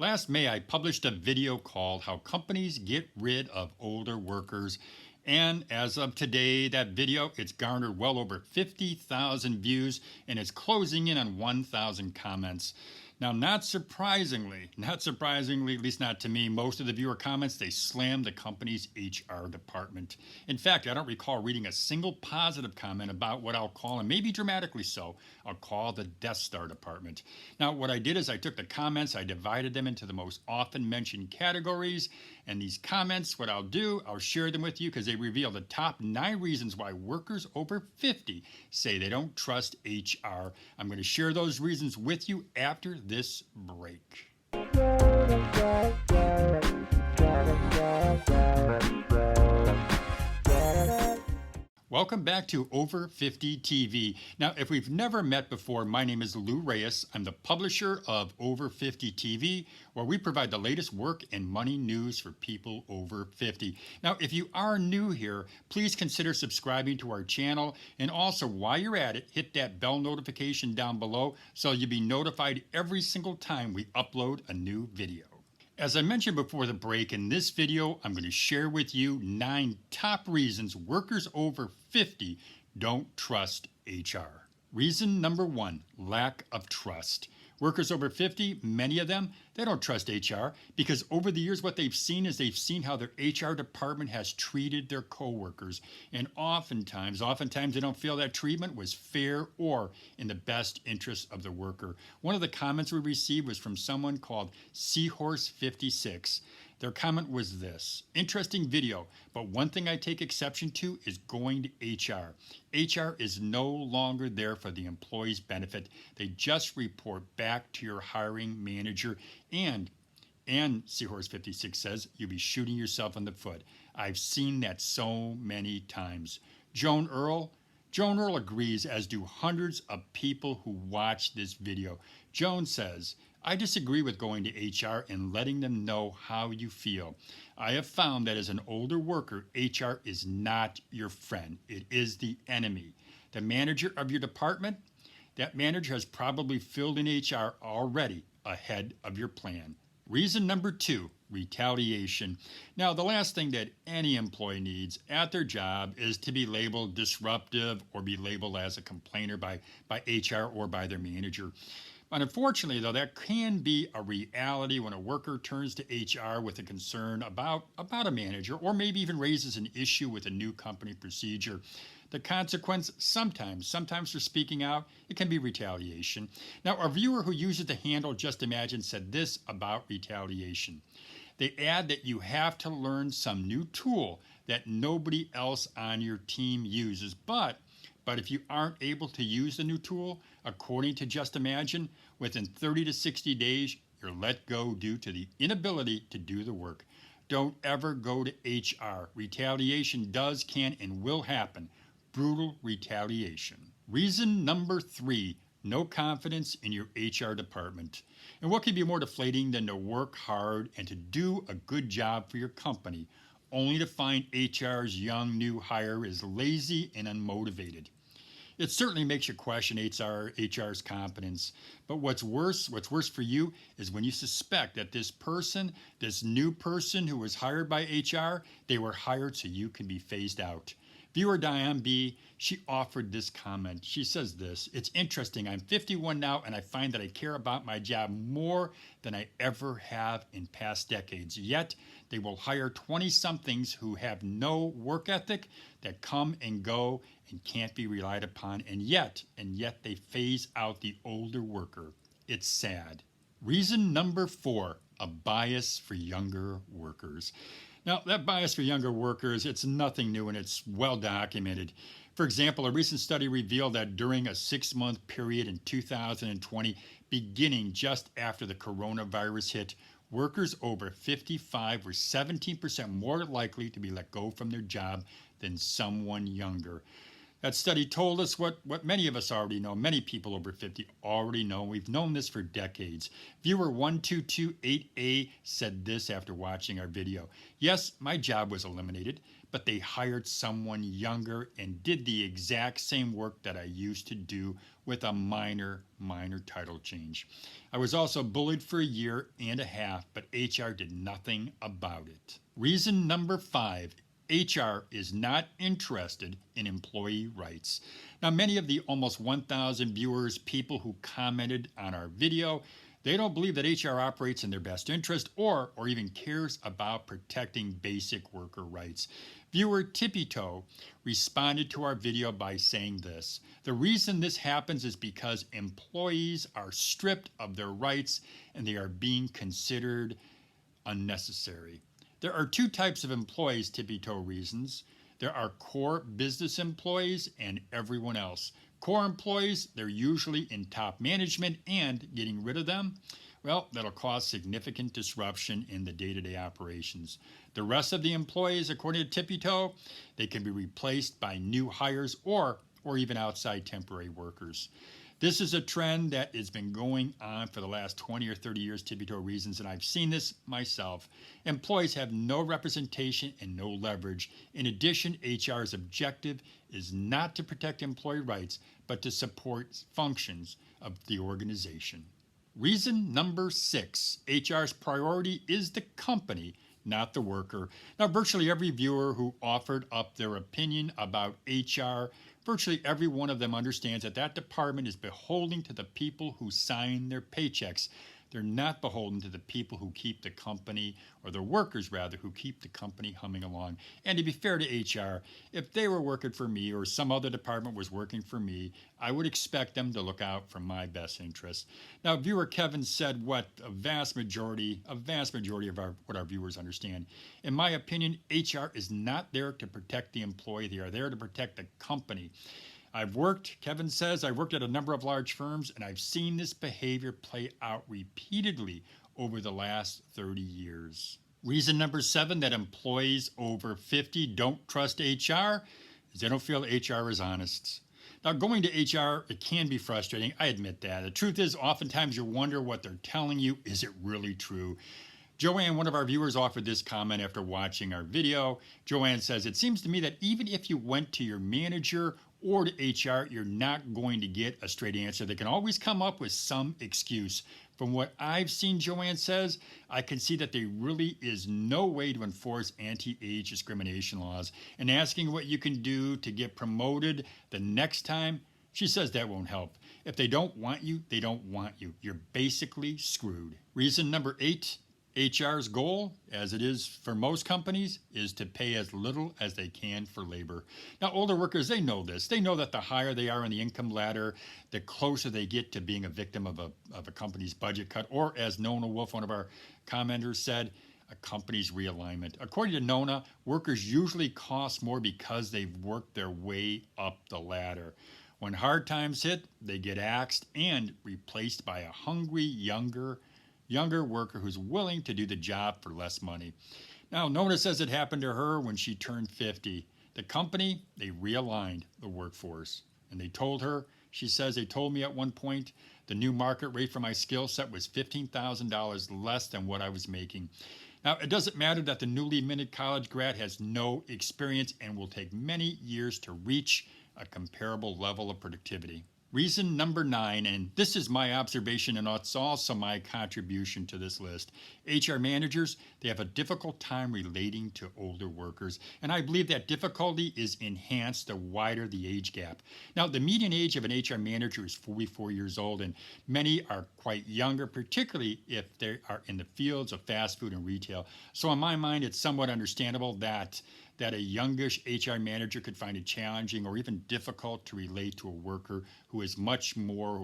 Last May, I published a video called How Companies Get Rid of Older Workers. And as of today, that video, it's garnered well over 50,000 views and it's closing in on 1,000 comments. Now, not surprisingly, at least not to me, most of the viewer comments, they slammed the company's HR department. In fact, I don't recall reading a single positive comment about what I'll call, and maybe dramatically so, I'll call the Death Star department. Now, what I did is I took the comments, I divided them into the most often mentioned categories, and these comments, what I'll do, I'll share them with you because they reveal the top 9 reasons why workers over 50 say they don't trust HR. I'm going to share those reasons with you after this break. Welcome back to Over 50 TV. Now, if we've never met before, my name is Lou Reyes. I'm the publisher of Over 50 TV, where we provide the latest work and money news for people over 50. Now, if you are new here, please consider subscribing to our channel. And also, while you're at it, hit that bell notification down below so you'll be notified every single time we upload a new video. As I mentioned before the break, in this video, I'm going to share with you 9 top reasons workers over 50 don't trust HR. Reason number 1, lack of trust. Workers over 50, many of them, they don't trust HR because over the years what they've seen is they've seen how their HR department has treated their coworkers. And oftentimes they don't feel that treatment was fair or in the best interest of the worker. One of the comments we received was from someone called Seahorse56. Their comment was this: interesting video, but one thing I take exception to is going to HR. HR is no longer there for the employee's benefit. They just report back to your hiring manager, and Seahorse56 says you'll be shooting yourself in the foot. I've seen that so many times. Joan Earl agrees, as do hundreds of people who watch this video. Joan says, I disagree with going to HR and letting them know how you feel. I have found that as an older worker, HR is not your friend. It is the enemy. The manager of your department, that manager has probably filled in HR already ahead of your plan. Reason number 2, retaliation. Now, the last thing that any employee needs at their job is to be labeled disruptive or be labeled as a complainer by HR or by their manager. But unfortunately, though, that can be a reality when a worker turns to HR with a concern about a manager or maybe even raises an issue with a new company procedure. The consequence, sometimes for speaking out, it can be retaliation. Now, a viewer who uses the handle Just Imagine said this about retaliation. They add that you have to learn some new tool that nobody else on your team uses. But if you aren't able to use the new tool, according to Just Imagine, within 30 to 60 days, you're let go due to the inability to do the work. Don't ever go to HR. Retaliation does, can, and will happen. Brutal retaliation. Reason number 3, no confidence in your HR department. And what could be more deflating than to work hard and to do a good job for your company, only to find HR's young new hire is lazy and unmotivated? It certainly makes you question HR's competence. But what's worse for you is when you suspect that this new person who was hired by HR, they were hired so you can be phased out. Viewer Diane B., she offered this comment. She says this: it's interesting, I'm 51 now and I find that I care about my job more than I ever have in past decades. Yet, they will hire 20-somethings who have no work ethic, that come and go and can't be relied upon, and yet they phase out the older worker. It's sad. Reason number 4, a bias for younger workers. Now, that bias for younger workers, it's nothing new and it's well documented. For example, a recent study revealed that during a 6-month period in 2020, beginning just after the coronavirus hit, workers over 55 were 17% more likely to be let go from their job than someone younger. That study told us what many of us already know, many people over 50 already know. We've known this for decades. Viewer 1228A said this after watching our video. Yes, my job was eliminated, but they hired someone younger and did the exact same work that I used to do with a minor title change. I was also bullied for a year and a half, but HR did nothing about it. Reason number 5. HR is not interested in employee rights. Now, many of the almost 1,000 viewers, people who commented on our video, they don't believe that HR operates in their best interest or even cares about protecting basic worker rights. Viewer Tippy Toe responded to our video by saying this: the reason this happens is because employees are stripped of their rights and they are being considered unnecessary. There are 2 types of employees, Tippy Toe reasons. There are core business employees and everyone else. Core employees, they're usually in top management, and getting rid of them, well, that'll cause significant disruption in the day-to-day operations. The rest of the employees, according to Tippy Toe, they can be replaced by new hires or even outside temporary workers. This is a trend that has been going on for the last 20 or 30 years, Tippy Toe reasons, and I've seen this myself. Employees have no representation and no leverage. In addition, HR's objective is not to protect employee rights, but to support functions of the organization. Reason number 6, HR's priority is the company, not the worker. Now, virtually every viewer who offered up their opinion about HR, virtually every one of them understands that that department is beholden to the people who sign their paychecks. They're not beholden to the people who keep the company, or the workers rather, who keep the company humming along. And to be fair to HR, if they were working for me or some other department was working for me, I would expect them to look out for my best interests. Now, viewer Kevin said what a vast majority of what our viewers understand. In my opinion, HR is not there to protect the employee. They are there to protect the company. Kevin says, I've worked at a number of large firms, and I've seen this behavior play out repeatedly over the last 30 years. Reason number 7 that employees over 50 don't trust HR is they don't feel HR is honest. Now, going to HR, it can be frustrating. I admit that. The truth is, oftentimes you wonder what they're telling you. Is it really true? Joanne, one of our viewers, offered this comment after watching our video. Joanne says, it seems to me that even if you went to your manager or to HR, you're not going to get a straight answer. They can always come up with some excuse. From what I've seen, Joanne says, I can see that there really is no way to enforce anti-age discrimination laws. And asking what you can do to get promoted the next time, she says that won't help. If they don't want you, they don't want you. You're basically screwed. Reason number 8, HR's goal, as it is for most companies, is to pay as little as they can for labor. Now, older workers, they know this. They know that the higher they are in the income ladder, the closer they get to being a victim of a company's budget cut, or as Nona Wolf, one of our commenters, said, a company's realignment. According to Nona, workers usually cost more because they've worked their way up the ladder. When hard times hit, they get axed and replaced by a hungry, younger worker who's willing to do the job for less money. Now, Nona says it happened to her when she turned 50. The company, they realigned the workforce. And they told her, she says, they told me at one point, the new market rate for my skill set was $15,000 less than what I was making. Now, it doesn't matter that the newly minted college grad has no experience and will take many years to reach a comparable level of productivity. Reason number 9, and this is my observation and it's also my contribution to this list. HR managers, they have a difficult time relating to older workers, and I believe that difficulty is enhanced the wider the age gap. Now, the median age of an HR manager is 44 years old, and many are quite younger, particularly if they are in the fields of fast food and retail. So in my mind, it's somewhat understandable that a youngish HR manager could find it challenging or even difficult to relate to a worker who has much more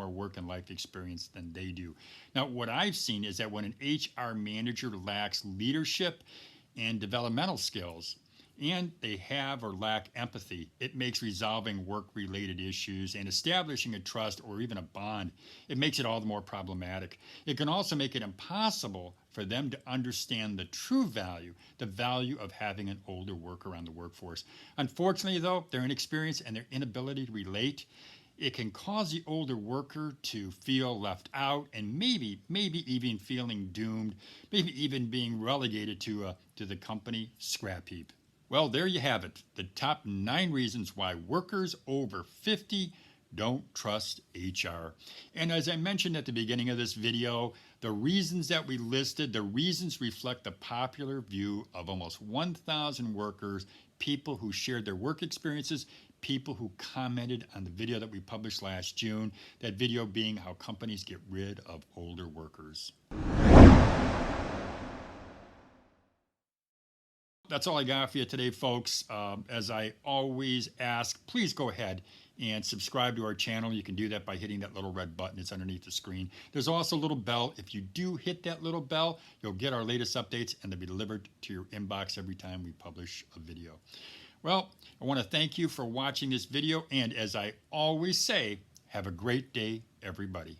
work and life experience than they do. Now, what I've seen is that when an HR manager lacks leadership and developmental skills, and they have or lack empathy, it makes resolving work-related issues and establishing a trust or even a bond, it makes it all the more problematic. It can also make it impossible for for them to understand the true value, the value of having an older worker on the workforce. Unfortunately, though, their inexperience and their inability to relate, it can cause the older worker to feel left out and maybe even feeling doomed, maybe even being relegated to the company scrap heap. Well, there you have it, the top 9 reasons why workers over 50 don't trust HR. And as I mentioned at the beginning of this video, the reasons that we listed, the reasons reflect the popular view of almost 1,000 workers, people who shared their work experiences, people who commented on the video that we published last June, that video being how companies get rid of older workers. That's all I got for you today, folks. As I always ask, please go ahead and subscribe to our channel. You can do that by hitting that little red button. It's underneath the screen. There's also a little bell. If you do hit that little bell, you'll get our latest updates, and they'll be delivered to your inbox every time we publish a video. Well, I want to thank you for watching this video, and as I always say, have a great day, everybody.